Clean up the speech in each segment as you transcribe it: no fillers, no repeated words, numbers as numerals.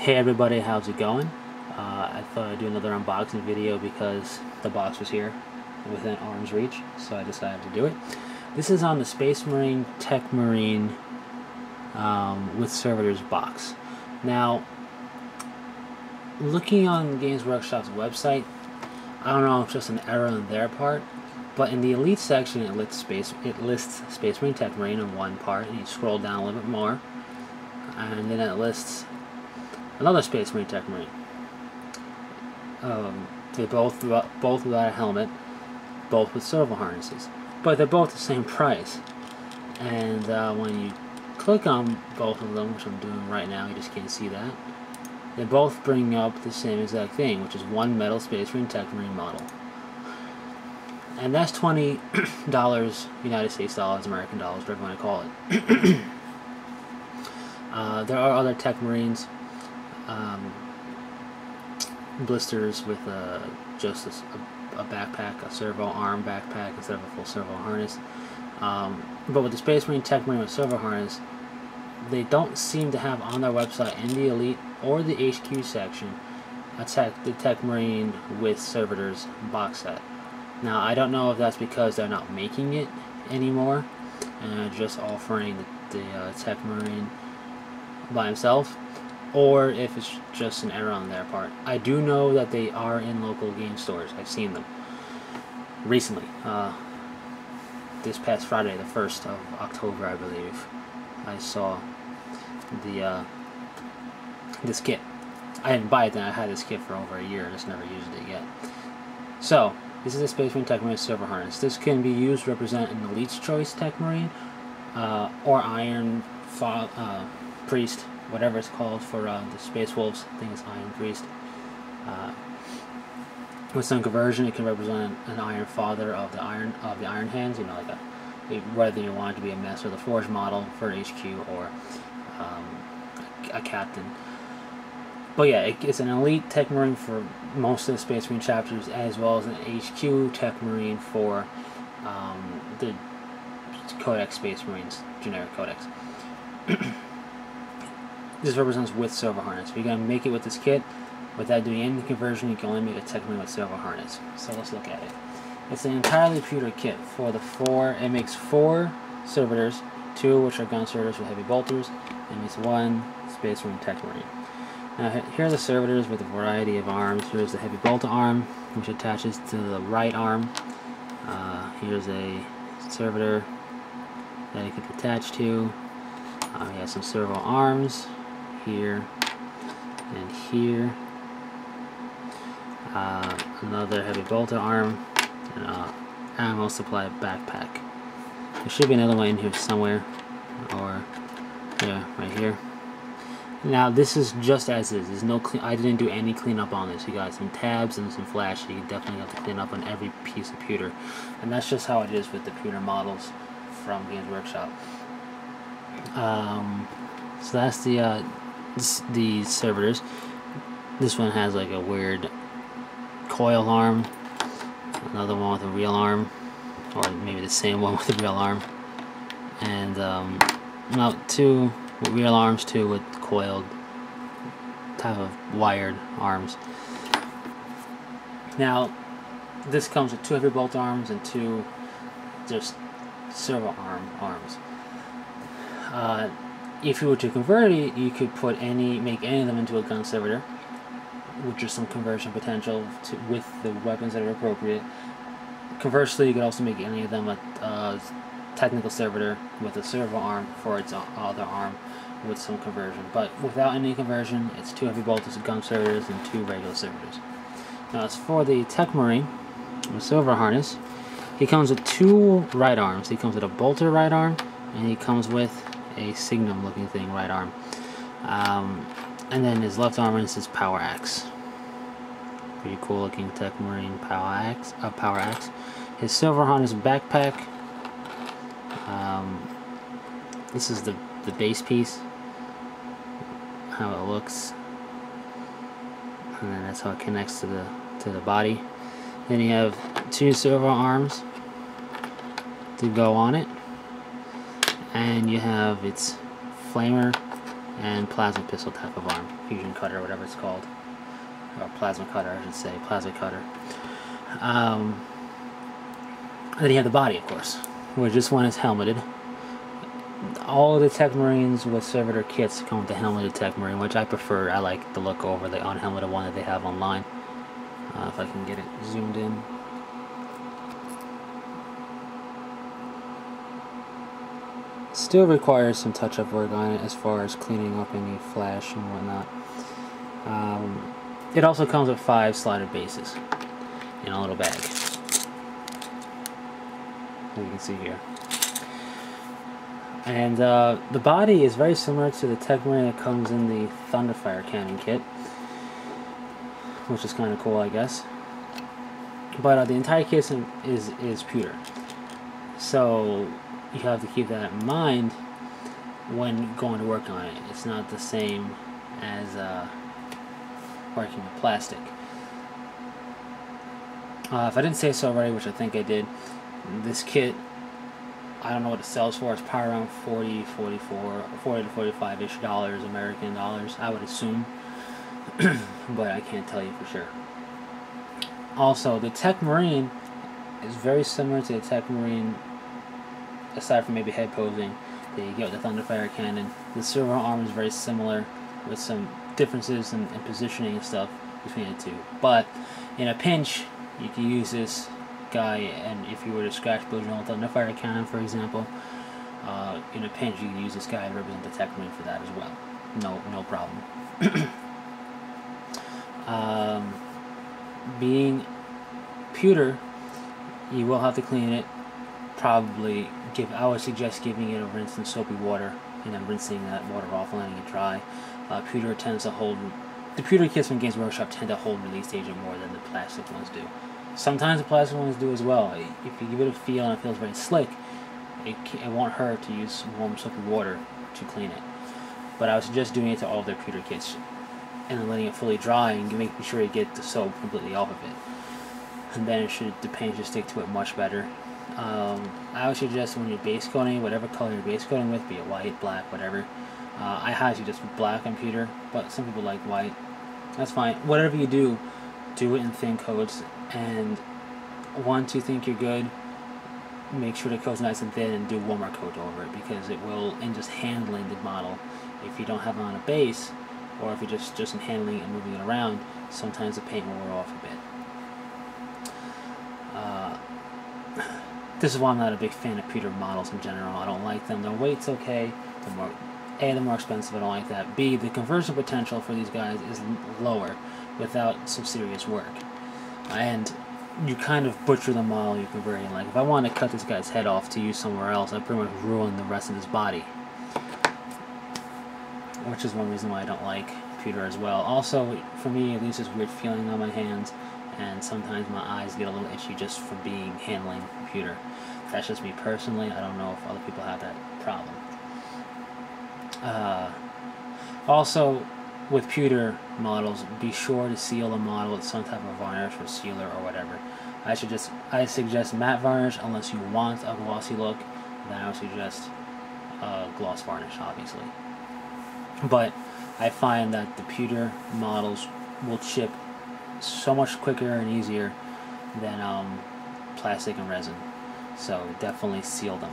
Hey everybody, how's it going? I thought I'd do another unboxing video because the box was here within arm's reach, so I decided to do it. This is on the Space Marine Techmarine with servitors box. Now, looking on Games Workshop's website, I don't know if it's just an error on their part, but in the Elite section it lists Space Marine Techmarine in one part, and you scroll down a little bit more, and then it lists another Space Marine Techmarine. They're both without a helmet, both with servo harnesses, but they're both the same price. And when you click on both of them, which I'm doing right now, you just can't see that, they both bring up the same exact thing, which is one metal Space Marine Techmarine model. And that's $20 United States dollars, American dollars, whatever you want to call it. There are other Techmarines, blisters with just a backpack, a servo arm backpack instead of a full servo harness. But with the Space Marine Techmarine with servo harness, they don't seem to have on their website in the Elite or the HQ section the Techmarine with servitors box set. Now, I don't know if that's because they're not making it anymore and just offering the Techmarine by himself, or if it's just an error on their part. I do know that they are in local game stores. I've seen them recently. This past Friday, the 1st of October, I believe, I saw this kit. I didn't buy it then. I had this kit for over a year. I just never used it yet. So, this is a Space Marine Techmarine servo harness. This can be used to represent an Elite's Choice Techmarine, or Iron Priest, whatever it's called for the Space Wolves. I think it's Iron Priest. With some conversion, it can represent an Iron Father of the Iron Hands. You know, like whether you want it to be a Master of the Forge model for an HQ or a Captain. But yeah, it's an Elite Techmarine for most of the Space Marine chapters, as well as an HQ Techmarine for the Codex Space Marines, generic Codex. This represents with servo harness. If you're going to make it with this kit, without doing any conversion, you can only make a Techmarine with servo harness. So let's look at it. It's an entirely pewter kit for the it makes 4 servitors, 2 which are gun servitors with heavy bolters, and makes 1 Space Marine Techmarine. Now here are the servitors with a variety of arms. Here's the heavy bolter arm, which attaches to the right arm. Here's a servitor that it can attach to. He has some servo arms here and here. Another heavy bolter arm, and ammo supply backpack. There should be another one in here somewhere, or yeah, right here. Now this is just as is. There's no I didn't do any cleanup on this. You got some tabs and some flash. You definitely have to clean up on every piece of pewter, and that's just how it is with the pewter models from Games Workshop. So that's the servitors. This one has like a weird coil arm, another one with a real arm, or maybe the same one with a real arm, and no, 2 with real arms, 2 with coiled type of wired arms. Now this comes with 2 heavy bolt arms and 2 just servo arms. If you were to convert it, you could make any of them into a gun servitor, which is some conversion potential with the weapons that are appropriate. Conversely, you could also make any of them a technical servitor with a servo arm for its other arm with some conversion. But without any conversion, it's 2 heavy bolters gun servitors and 2 regular servitors. Now as for the Techmarine with servo harness, he comes with 2 right arms. He comes with a bolter right arm, and he comes with a signum looking thing right arm. And then his left arm is his power axe. Pretty cool looking Techmarine power axe. His servo harness backpack. This is the base piece, how it looks, and then that's how it connects to the body. Then you have 2 servo arms to go on it, and you have its flamer and plasma pistol type of arm, fusion cutter, whatever it's called, or plasma cutter, I should say, plasma cutter. Then you have the body, of course, where this one is helmeted. All of the Techmarines with servitor kits come with the helmeted Techmarine, which I prefer. I like the look over the unhelmeted one that they have online. If I can get it zoomed in. Still requires some touch-up work on it as far as cleaning up any flash and whatnot. It also comes with 5 slotted bases in a little bag, as you can see here. And the body is very similar to the Techmarine that comes in the Thunderfire cannon kit, which is kind of cool, I guess. But the entire kit is pewter, so you have to keep that in mind when going to work on it. It's not the same as working with plastic. If I didn't say so already, which I think I did, this kit, I don't know what it sells for. It's probably around $40 to $45-ish American dollars, I would assume. But I can't tell you for sure. Also, the Techmarine is very similar to the Techmarine, aside from maybe head posing, that you get with the Thunderfire cannon. The servo arm is very similar, with some differences in positioning and stuff between the two. But in a pinch, you can use this guy, and if you were to scratch build your own Thunderfire cannon, for example, in a pinch you can use this guy to represent the Techmarine for that as well. No problem. Being pewter, you will have to clean it. Probably I would suggest giving it a rinse in soapy water, and then rinsing that water off and letting it dry. Pewter tends to hold. The pewter kits from Games Workshop tend to hold release agent more than the plastic ones do. Sometimes the plastic ones do as well. If you give it a feel and it feels very slick, it won't hurt to use warm soapy water to clean it. But I would suggest doing it to all of their pewter kits, and then letting it fully dry and making sure you get the soap completely off of it. And then the paint should stick to it much better. I would suggest when you're base coating, whatever color you're base coating with, be it white, black, whatever. I highly suggest black on pewter, but some people like white. That's fine. Whatever you do, do it in thin coats. And once you think you're good, make sure the coat's nice and thin and do one more coat over it, because it will, in just handling the model, if you don't have it on a base, or if you're just in handling it and moving it around, sometimes the paint will wear off a bit. This is why I'm not a big fan of pewter models in general. I don't like them. Their weight's okay. They're more expensive. I don't like that. B, the conversion potential for these guys is lower without some serious work. And you kind of butcher the model you're converting. Like, if I want to cut this guy's head off to use somewhere else, I pretty much ruin the rest of his body. Which is one reason why I don't like pewter as well. Also, for me, it leaves this weird feeling on my hands, and sometimes my eyes get a little itchy just from handling pewter. That's just me personally. I don't know if other people have that problem. Also, with pewter models, be sure to seal the model with some type of varnish or sealer or whatever. I suggest matte varnish unless you want a glossy look. Then I would suggest gloss varnish, obviously. But I find that the pewter models will chip so much quicker and easier than plastic and resin. So definitely seal them.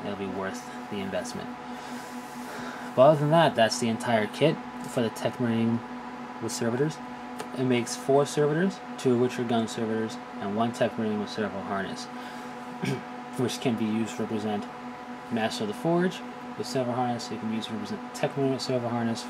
It'll be worth the investment. But other than that, that's the entire kit for the Techmarine with servitors. It makes 4 servitors, 2 of which are gun servitors, and 1 Techmarine with servo harness, which can be used to represent Master of the Forge with servo harness. It can be used to represent Techmarine with servo harness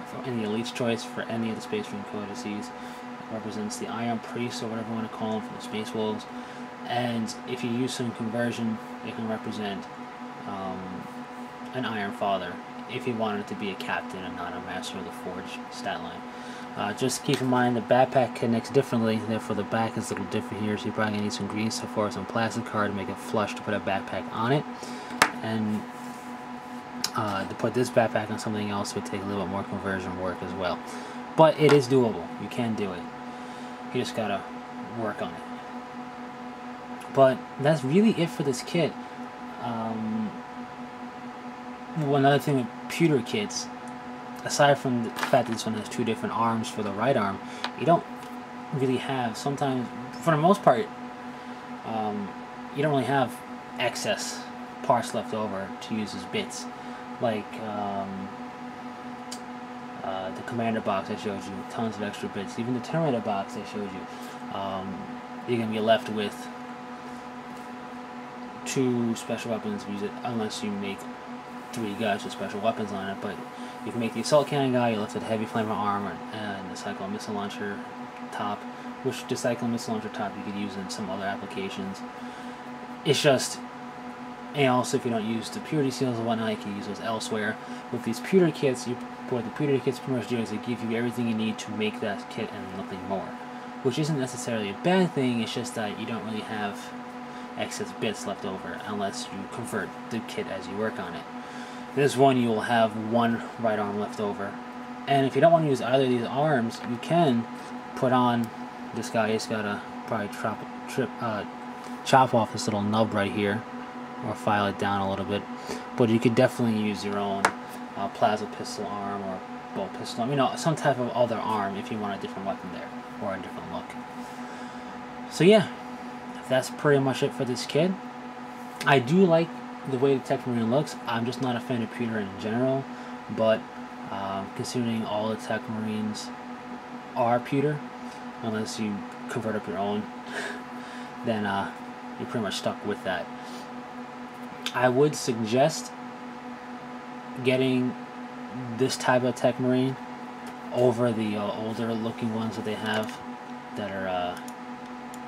for any Elite's choice for any of the Space Marine codices. It represents the Iron Priest, or whatever you want to call them, from the Space Wolves. And if you use some conversion, it can represent an Iron Father, if you wanted to be a captain and not a Master of the Forge stat line. Just keep in mind the backpack connects differently, therefore the back is a little different here, so you're probably going to need some green stuff or some plastic card to make it flush to put a backpack on it. And to put this backpack on something else would take a little bit more conversion work as well. But it is doable. You can do it. You just gotta work on it. But that's really it for this kit. One other thing with pewter kits aside from the fact that this one has 2 different arms for the right arm, you don't really have, sometimes, for the most part, you don't really have excess parts left over to use as bits. Like the commander box I showed you, tons of extra bits. Even the Terminator box I showed you, you're going to be left with 2 special weapons, unless you make 3 guys with special weapons on it. But you can make the assault cannon guy, you left with heavy flamer armor and the cyclone missile launcher top, which the cyclone missile launcher top you could use in some other applications. It's just, and also if you don't use the purity seals and whatnot, you can use those elsewhere. With these pewter kits, what the pewter kits pretty much do is they give you everything you need to make that kit and nothing more, which isn't necessarily a bad thing. It's just that you don't really have excess bits left over unless you convert the kit as you work on it. This one you will have 1 right arm left over, and if you don't want to use either of these arms, you can put on this guy. He's got to probably chop off this little nub right here, or file it down a little bit. But you could definitely use your own plasma pistol arm or bolt pistol arm, you know, some type of other arm if you want a different weapon there or a different look. So yeah, that's pretty much it for this kit. I do like the way the Techmarine looks. I'm just not a fan of pewter in general, but considering all the Techmarines are pewter, unless you convert up your own, then you're pretty much stuck with that. I would suggest getting this type of Techmarine over the older looking ones that they have that are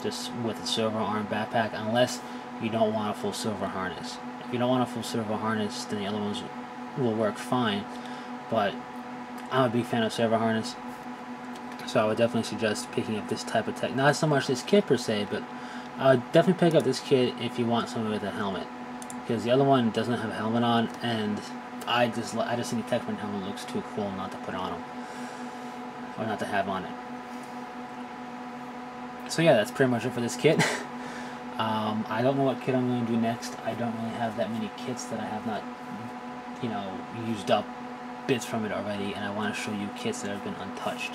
just with a silver arm backpack, unless you don't want a full silver harness. If you don't want a full silver harness, then the other ones will work fine, but I'm a big fan of silver harness, so I would definitely suggest picking up this type of tech. Not so much this kit per se, but I would definitely pick up this kit if you want something with a helmet, because the other one doesn't have a helmet on, and I just think the Techmarine helmet looks too cool not to put on them, or not to have on it. So yeah, that's pretty much it for this kit. I don't know what kit I'm going to do next. I don't really have that many kits that I have not, you know, used up bits from it already, and I want to show you kits that have been untouched.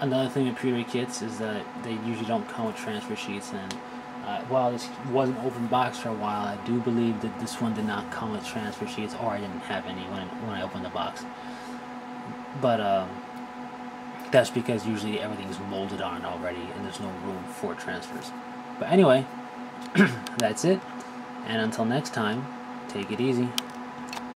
Another thing with pewter kits is that they usually don't come with transfer sheets, and while this was an open box for a while, I do believe that this one did not come with transfer sheets, or I didn't have any when I opened the box. But that's because usually everything's molded on already and there's no room for transfers. But anyway, that's it, and until next time, take it easy.